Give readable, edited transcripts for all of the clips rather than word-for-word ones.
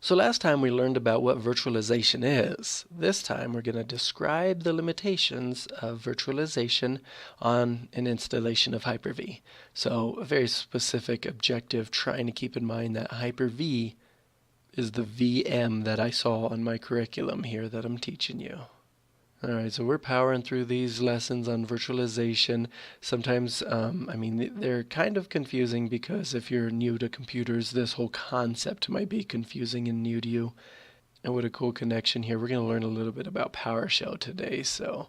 So last time we learned about what virtualization is. This time we're going to describe the limitations of virtualization on an installation of Hyper-V. So a very specific objective, trying to keep in mind that Hyper-V is the VM that I saw on my curriculum here that I'm teaching you. Alright, so we're powering through these lessons on virtualization. Sometimes, they're kind of confusing because if you're new to computers, this whole concept might be confusing and new to you. And what a cool connection here. We're going to learn a little bit about PowerShell today. So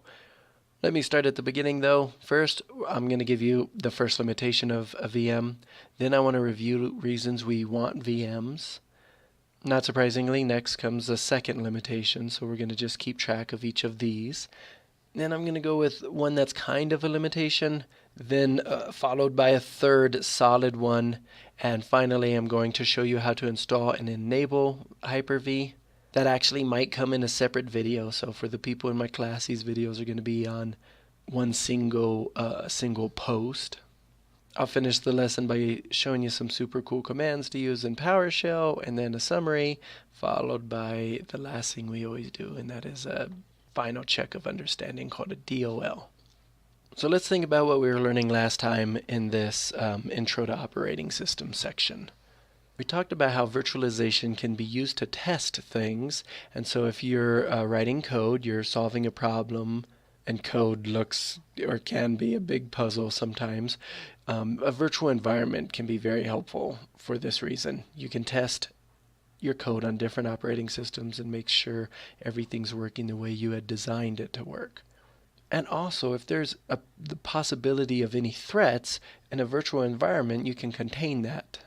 let me start at the beginning though. First, I'm going to give you the first limitation of a VM. Then I want to review reasons we want VMs. Not surprisingly, next comes the second limitation, so we're going to just keep track of each of these. Then I'm going to go with one that's kind of a limitation, then followed by a third solid one, and finally I'm going to show you how to install and enable Hyper-V. That actually might come in a separate video, so for the people in my class, these videos are going to be on one single post. I'll finish the lesson by showing you some super cool commands to use in PowerShell, and then a summary, followed by the last thing we always do, and that is a final check of understanding called a DOL. So let's think about what we were learning last time in this Intro to Operating System section. We talked about how virtualization can be used to test things, and so if you're writing code, you're solving a problem, and code looks or can be a big puzzle sometimes, a virtual environment can be very helpful for this reason. You can test your code on different operating systems and make sure everything's working the way you had designed it to work. And also, if there's the possibility of any threats in a virtual environment, you can contain that.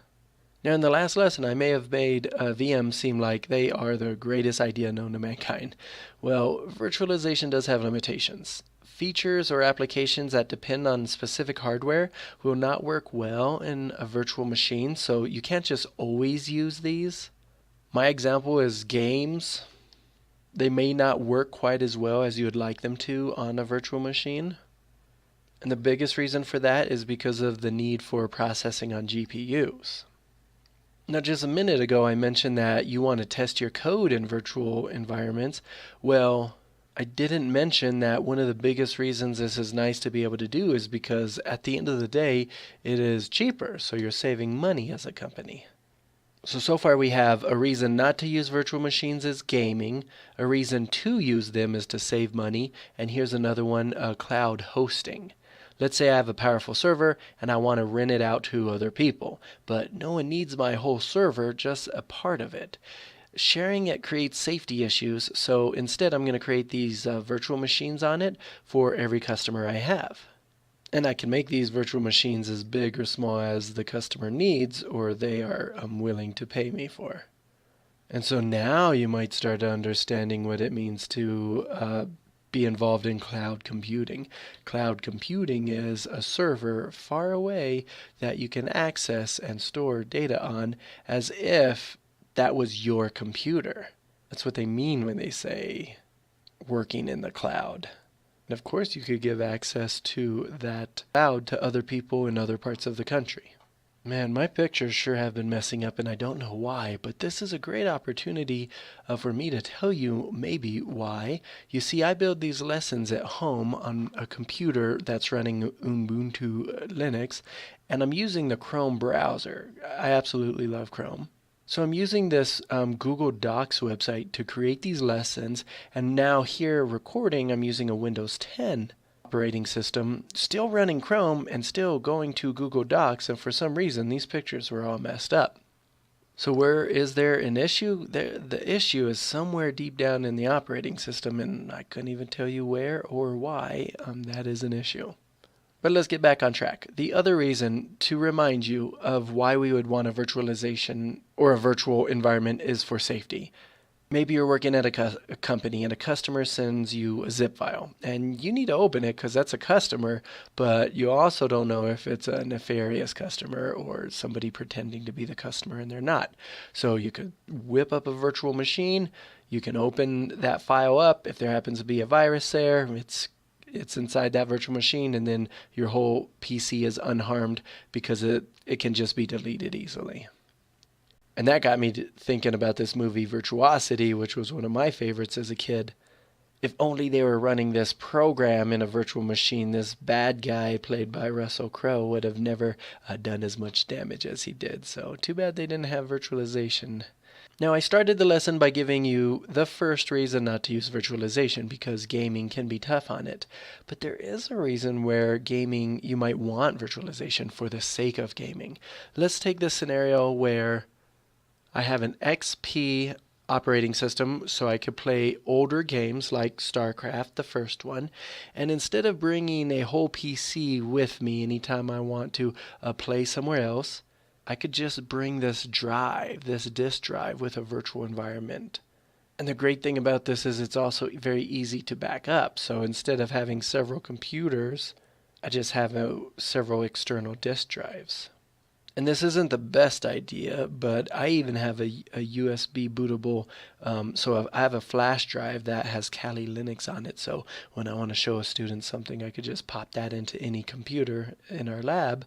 Now, in the last lesson, I may have made VMs seem like they are the greatest idea known to mankind. Well, virtualization does have limitations. Features or applications that depend on specific hardware will not work well in a virtual machine, so you can't just always use these. My example is games. They may not work quite as well as you would like them to on a virtual machine. And the biggest reason for that is because of the need for processing on GPUs. Now, just a minute ago, I mentioned that you want to test your code in virtual environments. Well, I didn't mention that one of the biggest reasons this is nice to be able to do is because at the end of the day, it is cheaper, so you're saving money as a company. So far we have a reason not to use virtual machines is gaming, a reason to use them is to save money, and here's another one, cloud hosting. Let's say I have a powerful server and I want to rent it out to other people, but no one needs my whole server, just a part of it. Sharing it creates safety issues, so instead I'm going to create these virtual machines on it for every customer I have. And I can make these virtual machines as big or small as the customer needs or they are willing to pay me for. And so now you might start understanding what it means to be involved in cloud computing. Cloud computing is a server far away that you can access and store data on as if that was your computer. That's what they mean when they say working in the cloud. And of course you could give access to that cloud to other people in other parts of the country. Man, my pictures sure have been messing up and I don't know why, but this is a great opportunity for me to tell you maybe why. You see, I build these lessons at home on a computer that's running Ubuntu Linux, and I'm using the Chrome browser. I absolutely love Chrome. So I'm using this Google Docs website to create these lessons, and now here recording, I'm using a Windows 10 operating system, still running Chrome and still going to Google Docs, and for some reason these pictures were all messed up. So where is there an issue? The issue is somewhere deep down in the operating system, and I couldn't even tell you where or why that is an issue. But let's get back on track. The other reason to remind you of why we would want a virtualization or a virtual environment is for safety. Maybe you're working at a company and a customer sends you a zip file and you need to open it because that's a customer, but you also don't know if it's a nefarious customer or somebody pretending to be the customer and they're not. So you could whip up a virtual machine, you can open that file up. If there happens to be a virus there, it's inside that virtual machine, and then your whole PC is unharmed because it can just be deleted easily. And that got me thinking about this movie Virtuosity, which was one of my favorites as a kid. If only they were running this program in a virtual machine, this bad guy played by Russell Crowe would have never done as much damage as he did. So too bad they didn't have virtualization. Now, I started the lesson by giving you the first reason not to use virtualization, because gaming can be tough on it. But there is a reason where gaming, you might want virtualization for the sake of gaming. Let's take this scenario where I have an XP operating system, so I could play older games like StarCraft, the first one, and instead of bringing a whole PC with me anytime I want to play somewhere else, I could just bring this drive, this disk drive, with a virtual environment. And the great thing about this is it's also very easy to back up. So instead of having several computers, I just have several external disk drives. And this isn't the best idea, but I even have a USB bootable, so I have a flash drive that has Kali Linux on it. So when I want to show a student something, I could just pop that into any computer in our lab,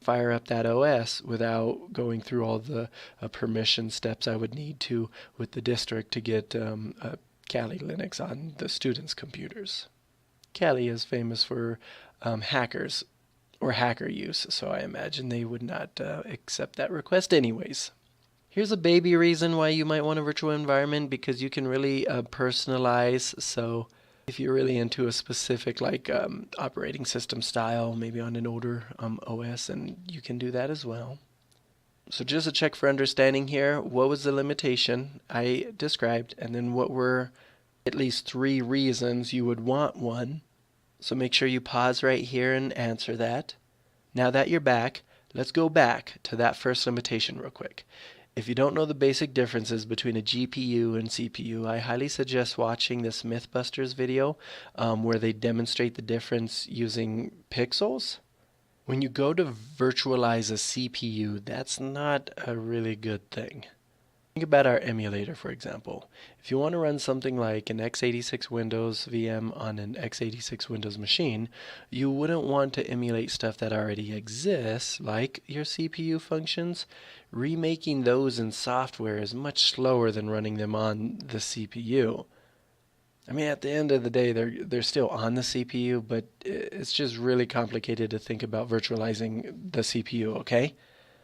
fire up that OS without going through all the permission steps I would need to with the district to get Kali Linux on the students' computers. Kali is famous for hackers or hacker use, so I imagine they would not accept that request anyways. Here's a baby reason why you might want a virtual environment, because you can really personalize. So if you're really into a specific operating system style, maybe on an older OS, and you can do that as well. So just a check for understanding here, what was the limitation I described, and then what were at least 3 reasons you would want one. So make sure you pause right here and answer that. Now that you're back, let's go back to that first limitation real quick. If you don't know the basic differences between a GPU and CPU, I highly suggest watching this Mythbusters video where they demonstrate the difference using pixels. When you go to virtualize a CPU, that's not a really good thing. Think about our emulator, for example. If you want to run something like an x86 Windows VM on an x86 Windows machine, you wouldn't want to emulate stuff that already exists, like your CPU functions. Remaking those in software is much slower than running them on the CPU. I mean, at the end of the day, they're still on the CPU, but it's just really complicated to think about virtualizing the CPU, okay?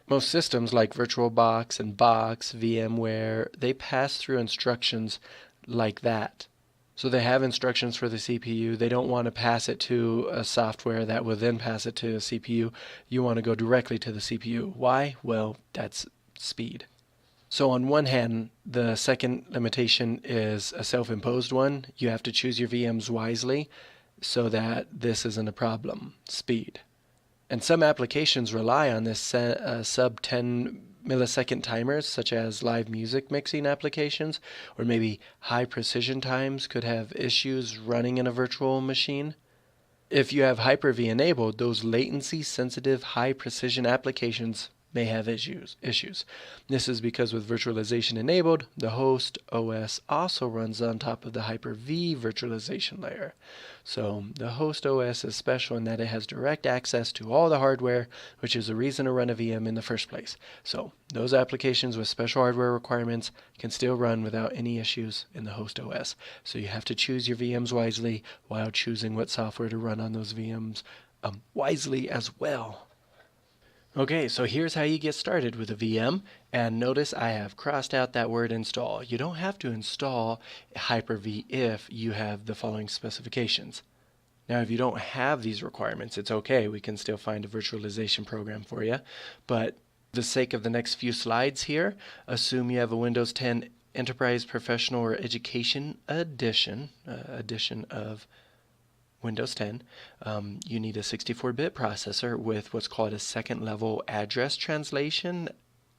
Most systems like VirtualBox and Box, VMware, they pass through instructions like that. So they have instructions for the CPU. They don't want to pass it to a software that will then pass it to a CPU. You want to go directly to the CPU. Why? Well, that's speed. So on one hand, the second limitation is a self-imposed one. You have to choose your VMs wisely so that this isn't a problem. Speed. And some applications rely on this sub 10 millisecond timers, such as live music mixing applications, or maybe high precision times could have issues running in a virtual machine. If you have Hyper-V enabled, those latency sensitive high precision applications may have issues. This is because with virtualization enabled, the host OS also runs on top of the Hyper-V virtualization layer. So the host OS is special in that it has direct access to all the hardware, which is a reason to run a VM in the first place. So those applications with special hardware requirements can still run without any issues in the host OS. So you have to choose your VMs wisely while choosing what software to run on those VMs wisely as well. Okay, so here's how you get started with a VM, and notice I have crossed out that word install. You don't have to install Hyper-V if you have the following specifications. Now, if you don't have these requirements, it's okay. We can still find a virtualization program for you. But for the sake of the next few slides here, assume you have a Windows 10 Enterprise Professional or Education edition of Windows 10, you need a 64-bit processor with what's called a second level address translation.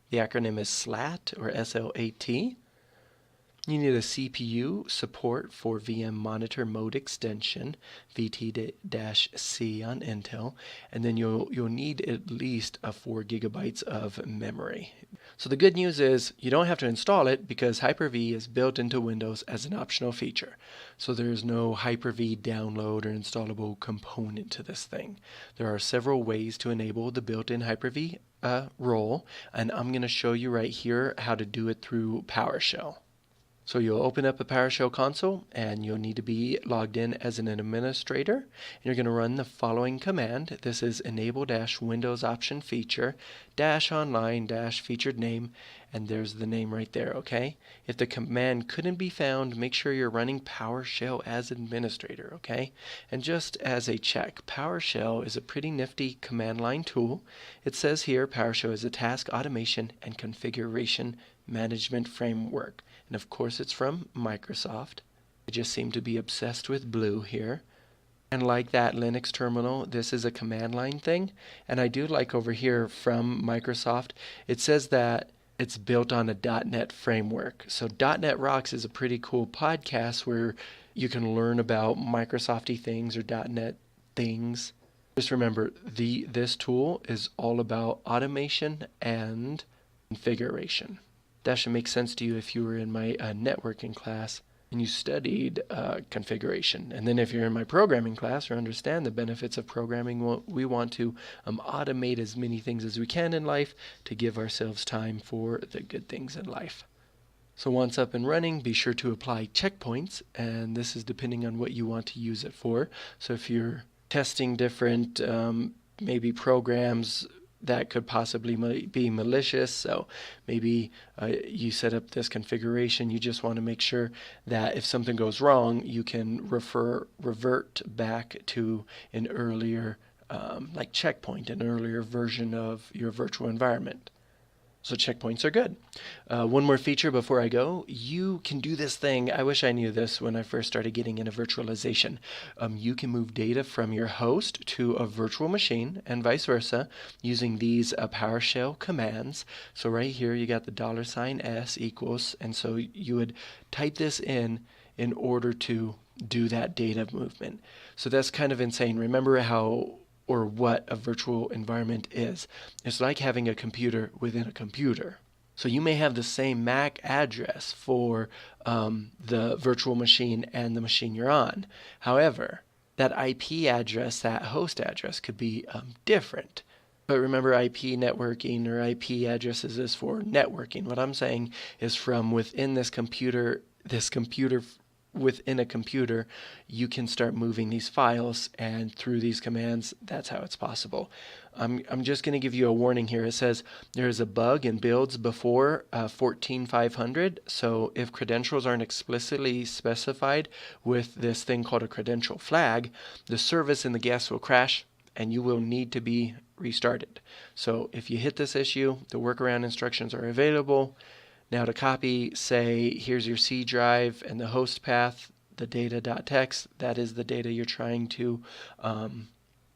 The acronym is SLAT or SLAT. You You need a CPU support for VM monitor mode extension, VT-C on Intel, and then you'll need at least 4 gigabytes of memory. So the good news is you don't have to install it because Hyper-V is built into Windows as an optional feature. So there's no Hyper-V download or installable component to this thing. There are several ways to enable the built-in Hyper-V role, and I'm going to show you right here how to do it through PowerShell. So you'll open up a PowerShell console and you'll need to be logged in as an administrator. And you're going to run the following command. This is enable-windows option feature -online-featured name, and there's the name right there, okay? If the command couldn't be found, make sure you're running PowerShell as administrator, okay? And just as a check, PowerShell is a pretty nifty command line tool. It says here PowerShell is a task automation and configuration management framework. And of course it's from Microsoft. I just seem to be obsessed with blue here. And like that Linux terminal, this is a command line thing. And I do like over here from Microsoft, it says that it's built on a .NET framework. So .NET Rocks is a pretty cool podcast where you can learn about Microsofty things or .NET things. Just remember, this tool is all about automation and configuration. That should make sense to you if you were in my networking class and you studied configuration. And then if you're in my programming class or understand the benefits of programming, we want to automate as many things as we can in life to give ourselves time for the good things in life. So once up and running, be sure to apply checkpoints, and this is depending on what you want to use it for. So if you're testing different maybe programs that could possibly be malicious, so maybe you set up this configuration, you just want to make sure that if something goes wrong, you can revert back to an earlier like checkpoint, an earlier version of your virtual environment. So checkpoints are good. One more feature before I go. You can do this thing. I wish I knew this when I first started getting into virtualization. You can move data from your host to a virtual machine and vice versa using these PowerShell commands. So right here you got the $S equals, and so you would type this in order to do that data movement. So that's kind of insane. Remember how or what a virtual environment is. It's like having a computer within a computer. So you may have the same MAC address for the virtual machine and the machine you're on. However, that IP address, that host address could be different. But remember, IP networking or IP addresses is for networking. What I'm saying is from within this computer within a computer, you can start moving these files, and through these commands, that's how it's possible. I'm just going to give you a warning here. It says there's a bug in builds before 14.500, so if credentials aren't explicitly specified with this thing called a credential flag, the service and the guest will crash, and you will need to be restarted. So if you hit this issue, the workaround instructions are available. Now to copy, say, here's your C drive and the host path, the data.txt, that is the data you're trying to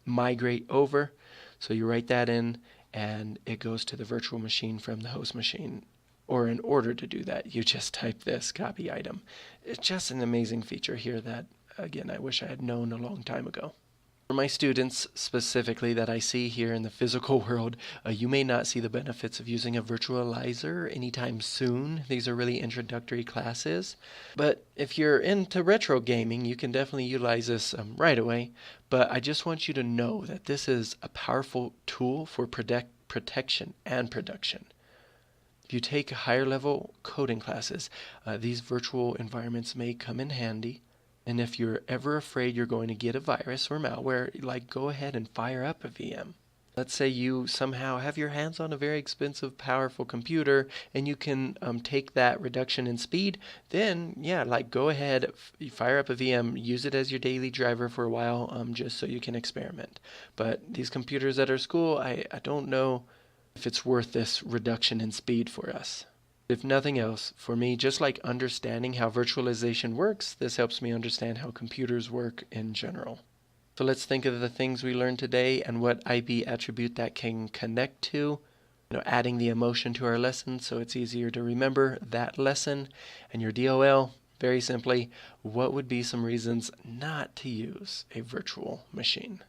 migrate over. So you write that in and it goes to the virtual machine from the host machine. Or in order to do that, you just type this copy item. It's just an amazing feature here that, again, I wish I had known a long time ago. For my students specifically that I see here in the physical world, you may not see the benefits of using a virtualizer anytime soon. These are really introductory classes. But if you're into retro gaming, you can definitely utilize this right away. But I just want you to know that this is a powerful tool for protection and production. If you take higher level coding classes, these virtual environments may come in handy. And if you're ever afraid you're going to get a virus or malware, go ahead and fire up a VM. Let's say you somehow have your hands on a very expensive, powerful computer and you can take that reduction in speed, then go ahead, fire up a VM, use it as your daily driver for a while just so you can experiment. But these computers at our school, I don't know if it's worth this reduction in speed for us. If nothing else, for me, just like understanding how virtualization works, this helps me understand how computers work in general. So let's think of the things we learned today and what IP attribute that can connect to. adding the emotion to our lesson so it's easier to remember that lesson. And your DOL, very simply, what would be some reasons not to use a virtual machine?